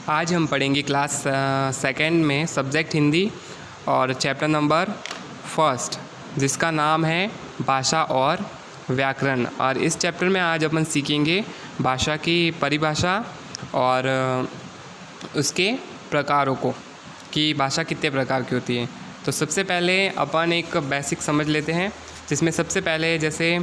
आज हम पढ़ेंगे क्लास सेकेंड में सब्जेक्ट हिंदी और चैप्टर नंबर फर्स्ट, जिसका नाम है भाषा और व्याकरण। और इस चैप्टर में आज अपन सीखेंगे भाषा की परिभाषा और उसके प्रकारों को, कि भाषा कितने प्रकार की होती है। तो सबसे पहले अपन एक बेसिक समझ लेते हैं, जिसमें सबसे पहले जैसे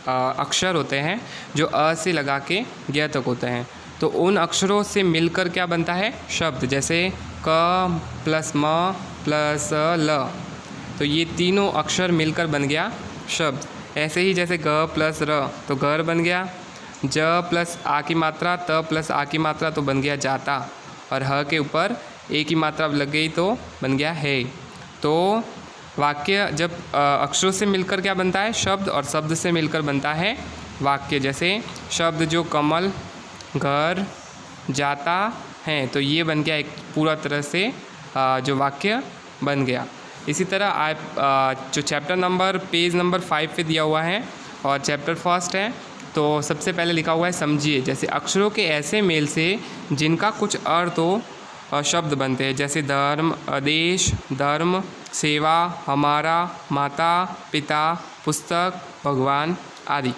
अक्षर होते हैं जो अ से लगा के ग तक होते हैं। तो उन अक्षरों से मिलकर क्या बनता है? शब्द। जैसे क प्लस म प्लस ल, तो ये तीनों अक्षर मिलकर बन गया शब्द। ऐसे ही जैसे ग प्लस र तो घर बन गया, ज प्लस आ की मात्रा त प्लस आ की मात्रा तो बन गया जाता, और ह के ऊपर ए की मात्रा लग गई तो बन गया है। तो वाक्य जब अक्षरों से मिलकर क्या बनता है? शब्द, और शब्द से मिलकर बनता है वाक्य। जैसे शब्द जो कमल, घर, जाता है, तो ये बन गया एक पूरा तरह से जो वाक्य बन गया। इसी तरह आप जो चैप्टर नंबर पेज नंबर 5 पे दिया हुआ है और चैप्टर फर्स्ट है, तो सबसे पहले लिखा हुआ है समझिए। जैसे अक्षरों के ऐसे मेल से जिनका कुछ अर्थ हो शब्द बनते हैं। जैसे धर्म, देश, धर्म, सेवा, हमारा, माता, पिता, पुस्तक, भगवान आदि।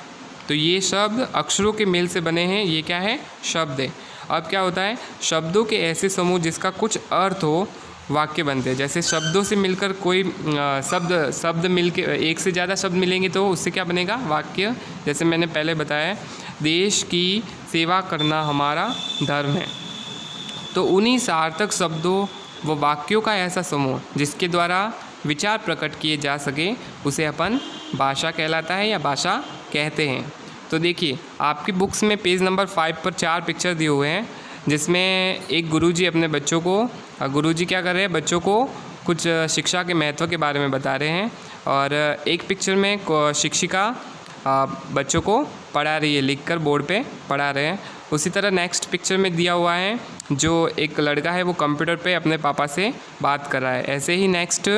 तो ये शब्द अक्षरों के मेल से बने हैं, ये क्या है? शब्द है। अब क्या होता है? शब्दों के ऐसे समूह जिसका कुछ अर्थ हो वाक्य बनते हैं। जैसे शब्दों से मिलकर कोई शब्द मिलके एक से ज़्यादा शब्द मिलेंगे तो उससे क्या बनेगा? वाक्य। जैसे मैंने पहले बताया, देश की सेवा करना हमारा धर्म है। तो उन्हीं सार्थक शब्दों व वाक्यों का ऐसा समूह जिसके द्वारा विचार प्रकट किए जा सके, उसे अपन भाषा कहलाता है या भाषा कहते हैं। तो देखिए, आपकी बुक्स में पेज नंबर 5 पर 4 पिक्चर दिए हुए हैं, जिसमें एक गुरुजी अपने बच्चों को, गुरुजी क्या कर रहे हैं? बच्चों को कुछ शिक्षा के महत्व के बारे में बता रहे हैं। और एक पिक्चर में शिक्षिका बच्चों को पढ़ा रही है, लिखकर बोर्ड पे पढ़ा रहे हैं। उसी तरह नेक्स्ट पिक्चर में दिया हुआ है जो एक लड़का है वो कंप्यूटर पे अपने पापा से बात कर रहा है। ऐसे ही नेक्स्ट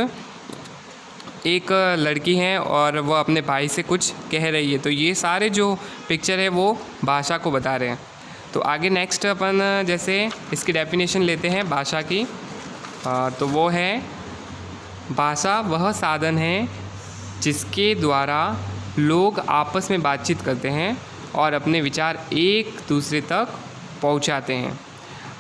एक लड़की है और वो अपने भाई से कुछ कह रही है। तो ये सारे जो पिक्चर है वो भाषा को बता रहे हैं। तो आगे नेक्स्ट अपन जैसे इसकी डेफिनेशन लेते हैं भाषा की, तो वो है, भाषा वह साधन है जिसके द्वारा लोग आपस में बातचीत करते हैं और अपने विचार एक दूसरे तक पहुंचाते हैं।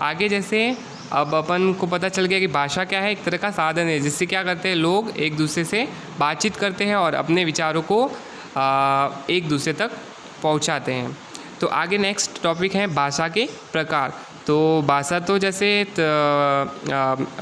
आगे जैसे अब अपन को पता चल गया कि भाषा क्या है? एक तरह का साधन है जिससे क्या करते हैं? लोग एक दूसरे से बातचीत करते हैं और अपने विचारों को एक दूसरे तक पहुंचाते हैं। तो आगे नेक्स्ट टॉपिक है भाषा के प्रकार। तो भाषा तो जैसे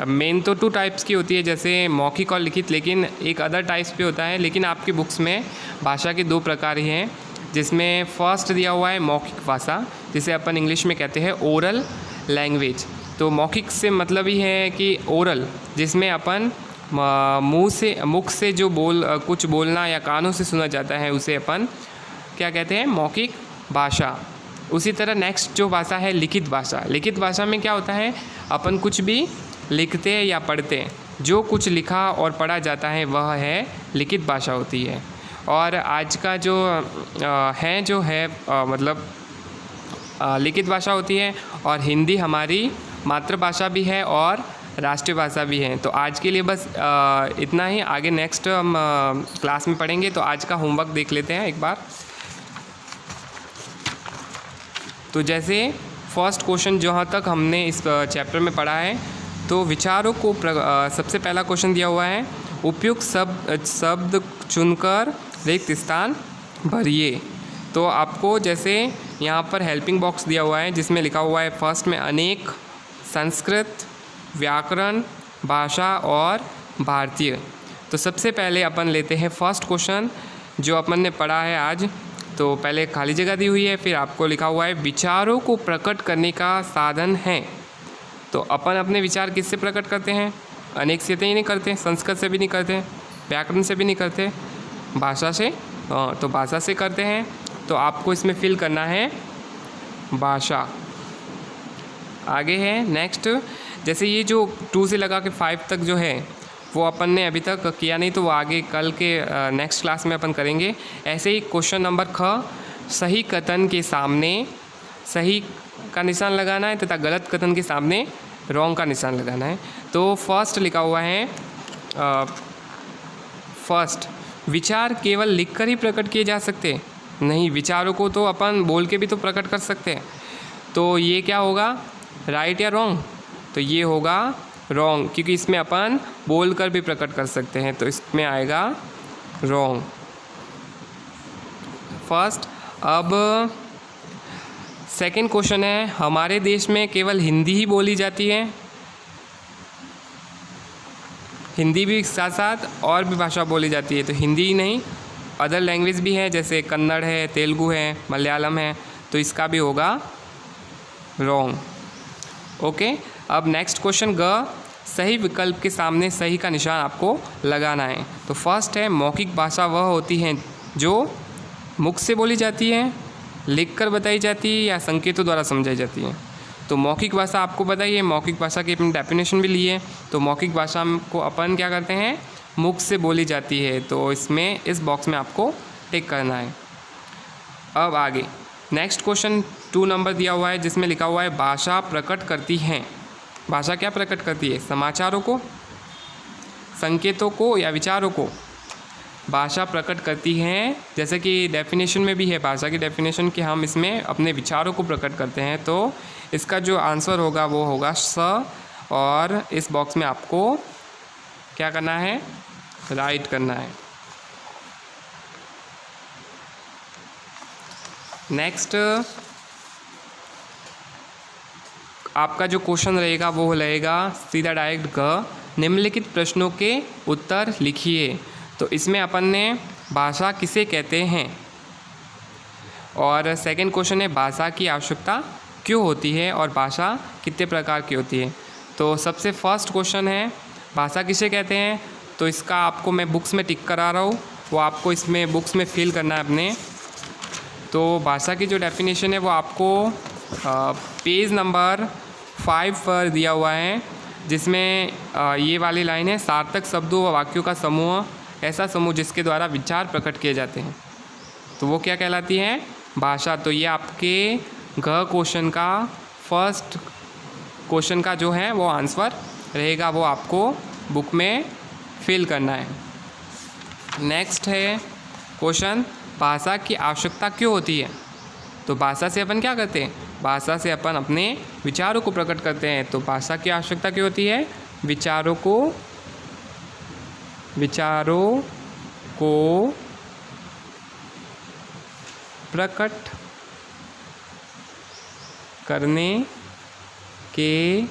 मेन तो 2 टाइप्स की होती है, जैसे मौखिक और लिखित, लेकिन एक अदर टाइप्स भी होता है। लेकिन आपकी बुक्स में भाषा के 2 प्रकार ही हैं, जिसमें फर्स्ट दिया हुआ है मौखिक भाषा, जिसे अपन इंग्लिश में कहते हैं ओरल लैंग्वेज। तो मौखिक से मतलब ही है कि ओरल, जिसमें अपन मुख से जो कुछ बोलना या कानों से सुना जाता है, उसे अपन क्या कहते हैं? मौखिक भाषा। उसी तरह नेक्स्ट जो भाषा है लिखित भाषा। लिखित भाषा में क्या होता है? अपन कुछ भी लिखते हैं या पढ़ते हैं, जो कुछ लिखा और पढ़ा जाता है वह है लिखित भाषा होती है। और आज का जो मतलब लिखित भाषा होती है। और हिंदी हमारी मातृभाषा भी है और राष्ट्रीय भाषा भी है। तो आज के लिए बस इतना ही। आगे नेक्स्ट हम क्लास में पढ़ेंगे। तो आज का होमवर्क देख लेते हैं एक बार। तो जैसे फर्स्ट क्वेश्चन जहाँ तक हमने इस चैप्टर में पढ़ा है, तो विचारों को सबसे पहला क्वेश्चन दिया हुआ है, उपयुक्त शब्द चुनकर रिक्त स्थान भरिए। तो आपको जैसे यहाँ पर हेल्पिंग बॉक्स दिया हुआ है, जिसमें लिखा हुआ है फर्स्ट में अनेक, संस्कृत, व्याकरण, भाषा और भारतीय। तो सबसे पहले अपन लेते हैं फर्स्ट क्वेश्चन जो अपन ने पढ़ा है आज। तो पहले खाली जगह दी हुई है, फिर आपको लिखा हुआ है विचारों को प्रकट करने का साधन है। तो अपन अपने विचार किससे प्रकट करते हैं? अनेक से ही नहीं करते, संस्कृत से भी नहीं करते, व्याकरण से भी नहीं करते, भाषा से। तो भाषा से करते हैं। तो आपको इसमें फिल करना है भाषा। आगे है नेक्स्ट, जैसे ये जो 2 से लगा के 5 तक जो है वो अपन ने अभी तक किया नहीं, तो वो आगे कल के नेक्स्ट क्लास में अपन करेंगे। ऐसे ही क्वेश्चन नंबर ख, सही कथन के सामने सही का निशान लगाना है तथा गलत कथन के सामने रॉन्ग का निशान लगाना है। तो फर्स्ट लिखा हुआ है, फर्स्ट, विचार केवल लिखकर ही प्रकट किए जा सकते? नहीं, विचारों को तो अपन बोल के भी तो प्रकट कर सकते हैं। तो ये क्या होगा, राइट या रॉन्ग? तो ये होगा रॉन्ग, क्योंकि इसमें अपन बोल कर भी प्रकट कर सकते हैं, तो इसमें आएगा रॉन्ग फर्स्ट। अब सेकंड क्वेश्चन है, हमारे देश में केवल हिंदी ही बोली जाती है? हिंदी भी साथ साथ और भी भाषा बोली जाती है, तो हिंदी ही नहीं, अदर लैंग्वेज भी है, जैसे कन्नड़ है, तेलुगु है, मलयालम है, तो इसका भी होगा रॉन्ग। ओके, अब नेक्स्ट क्वेश्चन ग, सही विकल्प के सामने सही का निशान आपको लगाना है। तो फर्स्ट है, मौखिक भाषा वह होती है जो मुख से बोली जाती है, लिखकर बताई जाती है या संकेतों द्वारा समझाई जाती है। तो मौखिक भाषा आपको बताइए, मौखिक भाषा की अपनी डेफिनेशन भी ली है। तो मौखिक भाषा को अपन क्या करते हैं, मुख से बोली जाती है, तो इसमें इस बॉक्स में आपको टिक करना है। अब आगे नेक्स्ट क्वेश्चन 2 नंबर दिया हुआ है, जिसमें लिखा हुआ है भाषा प्रकट करती है। भाषा क्या प्रकट करती है, समाचारों को, संकेतों को या विचारों को? भाषा प्रकट करती है, जैसे कि डेफिनेशन में भी है भाषा की डेफिनेशन कि हम इसमें अपने विचारों को प्रकट करते हैं। तो इसका जो आंसर होगा वो होगा स, और इस बॉक्स में आपको क्या करना है, राइट करना है। नेक्स्ट आपका जो क्वेश्चन रहेगा वो रहेगा सीधा डायरेक्ट ग, निम्नलिखित प्रश्नों के उत्तर लिखिए। तो इसमें अपन ने भाषा किसे कहते हैं, और सेकंड क्वेश्चन है भाषा की आवश्यकता क्यों होती है और भाषा कितने प्रकार की होती है। तो सबसे फर्स्ट क्वेश्चन है भाषा किसे कहते हैं, तो इसका आपको मैं बुक्स में टिक करा रहा हूँ, वो आपको इसमें बुक्स में फिल करना है अपने। तो भाषा की जो डेफिनेशन है वो आपको पेज नंबर 5 पर दिया हुआ है, जिसमें ये वाली लाइन है, सार्थक शब्दों व वाक्यों का समूह, ऐसा समूह जिसके द्वारा विचार प्रकट किए जाते हैं, तो वो क्या कहलाती है, भाषा। तो ये आपके घ क्वेश्चन का फर्स्ट क्वेश्चन का जो है वो आंसर रहेगा, वो आपको बुक में फिल करना है। नेक्स्ट है क्वेश्चन, भाषा की आवश्यकता क्यों होती है। तो भाषा से अपन क्या करते हैं, भाषा से अपन अपने विचारों को प्रकट करते हैं। तो भाषा की आवश्यकता क्यों होती है, विचारों को प्रकट करने के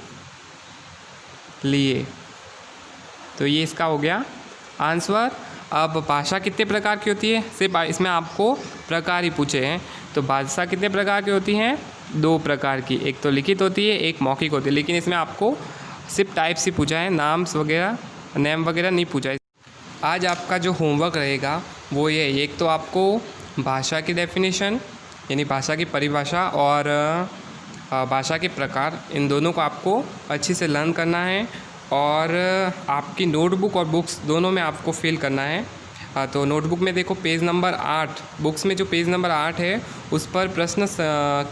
लिए। तो ये इसका हो गया आंसर। अब भाषा कितने प्रकार की होती है, सिर्फ इसमें आपको प्रकार ही पूछे हैं। तो भाषा कितने प्रकार की होती हैं, 2 प्रकार की, एक तो लिखित होती है, एक मौखिक होती है। लेकिन इसमें आपको सिर्फ टाइप्स ही पूछा है, नाम्स वगैरह नेम वगैरह नहीं पूछा है। आज आपका जो होमवर्क रहेगा वो ये, एक तो आपको भाषा की डेफिनेशन यानी भाषा की परिभाषा और भाषा के प्रकार, इन दोनों को आपको अच्छे से लर्न करना है, और आपकी नोटबुक और बुक्स दोनों में आपको फिल करना है। तो नोटबुक में देखो पेज नंबर 8, बुक्स में जो पेज नंबर 8 है उस पर प्रश्न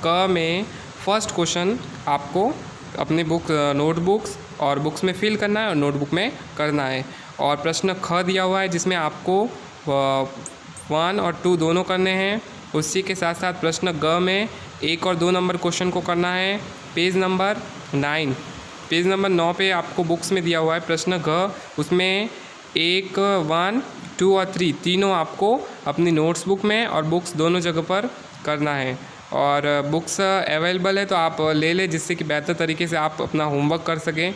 क में फर्स्ट क्वेश्चन आपको अपने नोटबुक्स और बुक्स में फिल करना है और नोटबुक में करना है। और प्रश्न ख दिया हुआ है जिसमें आपको 1 और 2 दोनों करने हैं। उसी के साथ साथ प्रश्न ग में 1 और 2 नंबर क्वेश्चन को करना है। पेज नंबर 9 पे आपको बुक्स में दिया हुआ है प्रश्न घ, उसमें 1, 1, 2 और 3 तीनों आपको अपनी नोट्स बुक में और बुक्स दोनों जगह पर करना है। और बुक्स अवेलेबल है तो आप ले लें, जिससे कि बेहतर तरीके से आप अपना होमवर्क कर सकें।